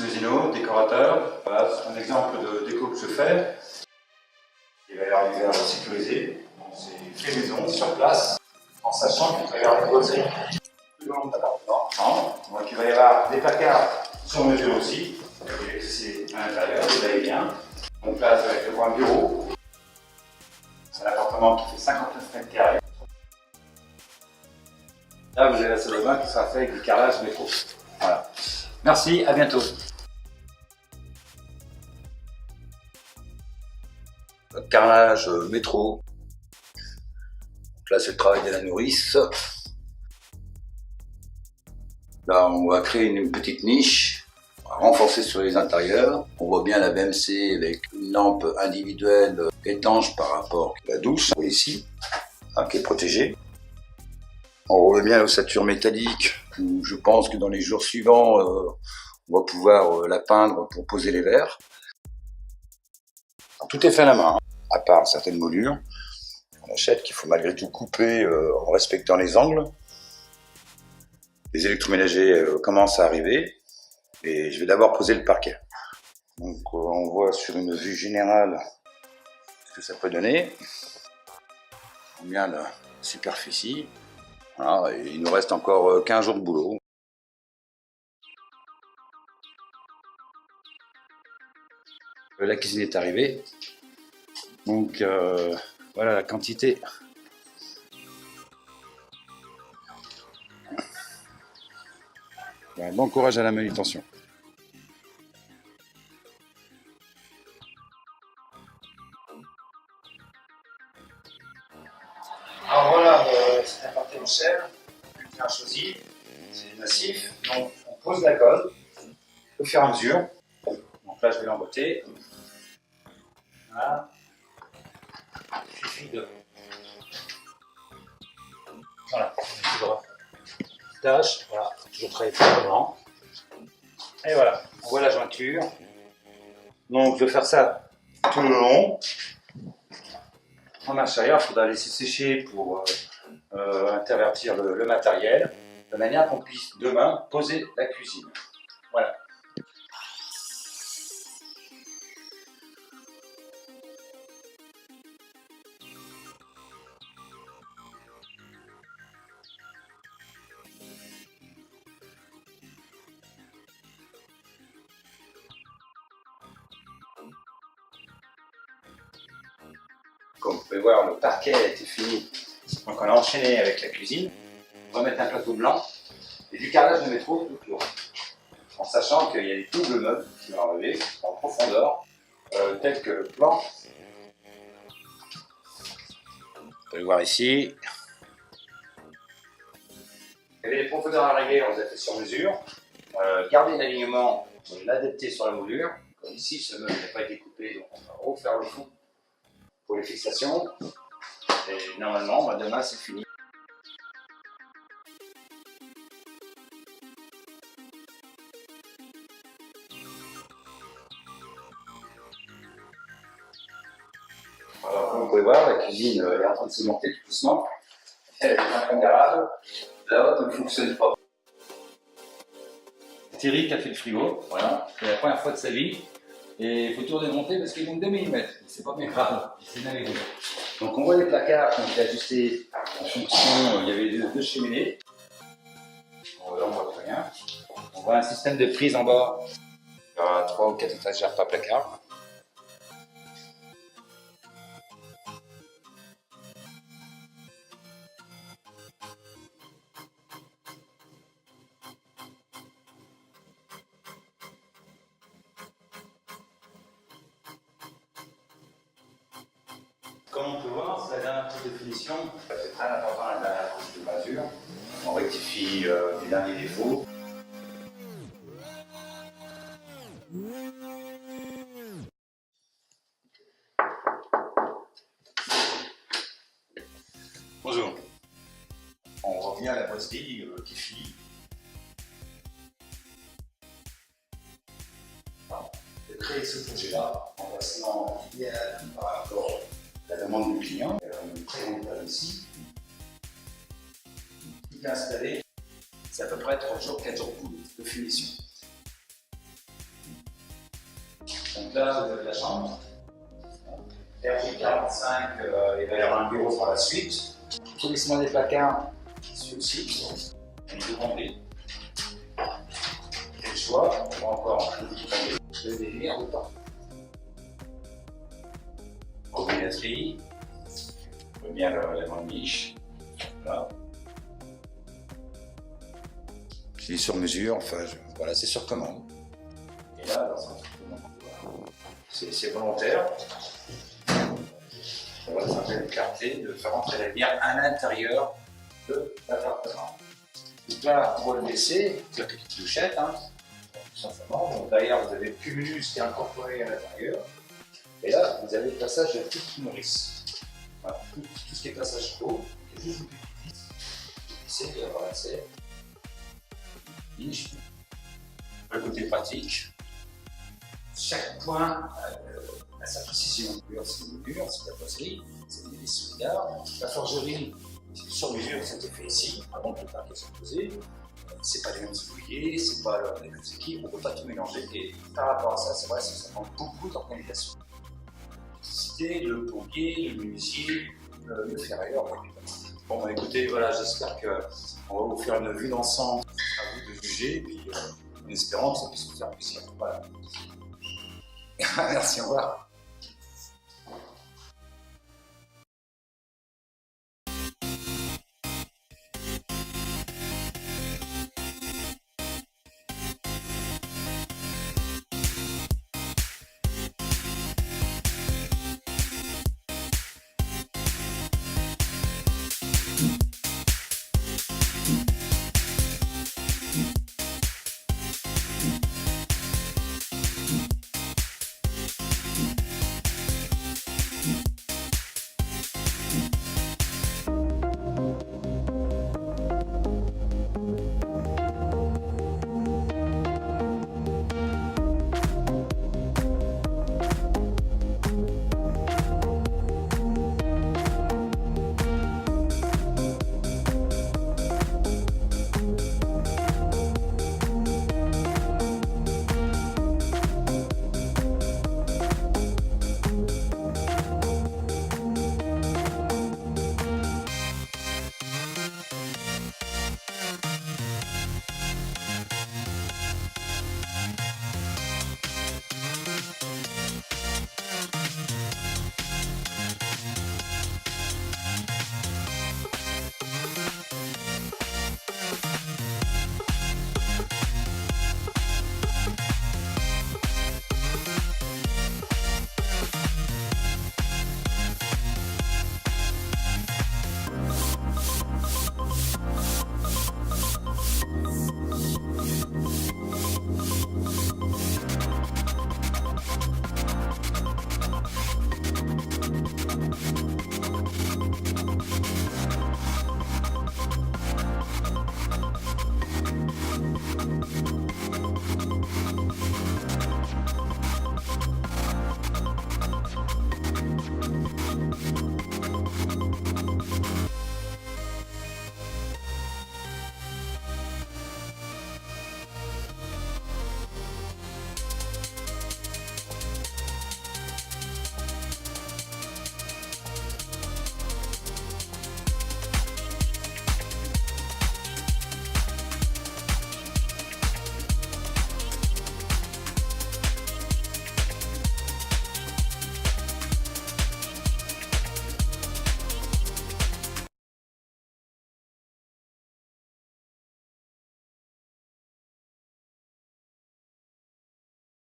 Vezino, décorateur. Voilà, c'est un exemple de déco que je fais. Il va y avoir l'hiver sécurisé. C'est fait maison, sur place, en sachant qu'il va y avoir des boiseries tout le long de l'appartement. Donc il va y avoir des placards sur mesure aussi. C'est à l'intérieur, vous voyez bien. Donc là, ça va être le coin bureau. C'est un appartement qui fait 59 mètres carrés. Là, vous avez la salle de bain qui sera faite avec du carrelage métro. Voilà. Merci, à bientôt. Carrelage métro. Donc là, c'est le travail de la nourrice. Là, on va créer une petite niche, on va renforcer sur les intérieurs. On voit bien la BMC avec une lampe individuelle étanche par rapport à la douche, ici, qui est protégée. On voit bien l'ossature métallique, où je pense que dans les jours suivants, on va pouvoir la peindre pour poser les verres. Alors, tout est fait à la main, à part certaines moulures. On achète qu'il faut malgré tout couper en respectant les angles. Les électroménagers commencent à arriver et je vais d'abord poser le parquet. Donc on voit sur une vue générale ce que ça peut donner. On voit bien la superficie. Voilà, et il nous reste encore 15 jours de boulot. La cuisine est arrivée. Donc voilà la quantité. Bon courage à la manutention. Alors voilà, c'est un parquet en chair, bien choisi, c'est massif. Donc on pose la colle au fur et à mesure. Donc là je vais l'emboîter. Voilà. Il suffit de. Voilà, tâche, voilà, toujours très blanc. Et voilà, on voit la jointure. Donc je vais faire ça tout le long. En marche arrière, il faudra laisser sécher pour intervertir le matériel, de manière qu'on puisse demain poser la cuisine. Voilà. Comme vous pouvez voir, le parquet a été fini. Donc on a enchaîné avec la cuisine. On va mettre un plateau blanc et du carrelage de métro tout autour. En sachant qu'il y a des doubles meubles qui vont arriver en profondeur, tels que le plan. Vous pouvez le voir ici. Il y avait des profondeurs à régler, on les a fait sur mesure. Garder l'alignement, l'adapter sur la moulure. Comme ici, ce meuble n'a pas été coupé, donc on va refaire le fond pour les fixations. Et normalement, demain, c'est fini. Alors, comme vous pouvez voir, la cuisine est en train de se monter tout doucement. Elle est un peu garage. La haute ne fonctionne pas. Thierry qui a fait le frigo, voilà, c'est la première fois de sa vie. Et il faut tout démonter parce qu'il manque 2 mm. C'est pas bien grave, c'est bien rigolo. Donc on voit les placards qui ont été ajustés en fonction, il y avait deux cheminées. Là on voit très bien. On voit un système de prise en bas. Il y aura 3 ou 4 étagères par placard. Comme on peut voir, c'est la dernière petite définition. C'est très important la dernière couche de masure. On rectifie les derniers défauts. Bonjour. On revient à la boiserie qui est finie. De créer ce projet-là, en passant idéal par rapport à la demande du client. On présente ici. Il est installé, c'est à peu près 3 jours, 4 jours de finition. Donc là, vous avez la chambre. RJ45, il va y avoir un bureau par la suite. Polissement des placards, ici aussi. On peut tomber. Et le choix, on va encore le délire autant. Robinetterie, première élément de niche. Voilà. Je dis sur mesure, enfin, voilà, c'est sur commande. Et là, c'est volontaire. On va changer de clarté, de faire entrer la lumière à l'intérieur de l'appartement. Donc là, on va le laisser, c'est la petite douchette, hein, tout simplement. Donc derrière, vous avez le cumulus qui est incorporé à l'intérieur. Et là, vous avez le passage de petite nourrice. Voilà, tout ce qui est passage d'eau, c'est juste une petite vis. C'est de avoir l'accès. Le côté pratique. Chaque point a sa précision. C'est une mur, c'est la poterie, c'est des solidaires. La forgerie, c'est sur mesure, c'était fait ici, avant que le parquet soit posé. C'est pas les mêmes ouvriers, c'est pas les mêmes équipes, on ne peut pas tout mélanger. Et par rapport à ça, c'est vrai, ça demande beaucoup d'organisation. L'électricité, le pompier, le menuisier, le ferrailleur. Bon, bah écoutez, voilà, j'espère qu'on va vous faire une vue d'ensemble, à vous de juger, et puis en espérant que ça puisse vous faire plaisir. Voilà. Merci, au revoir.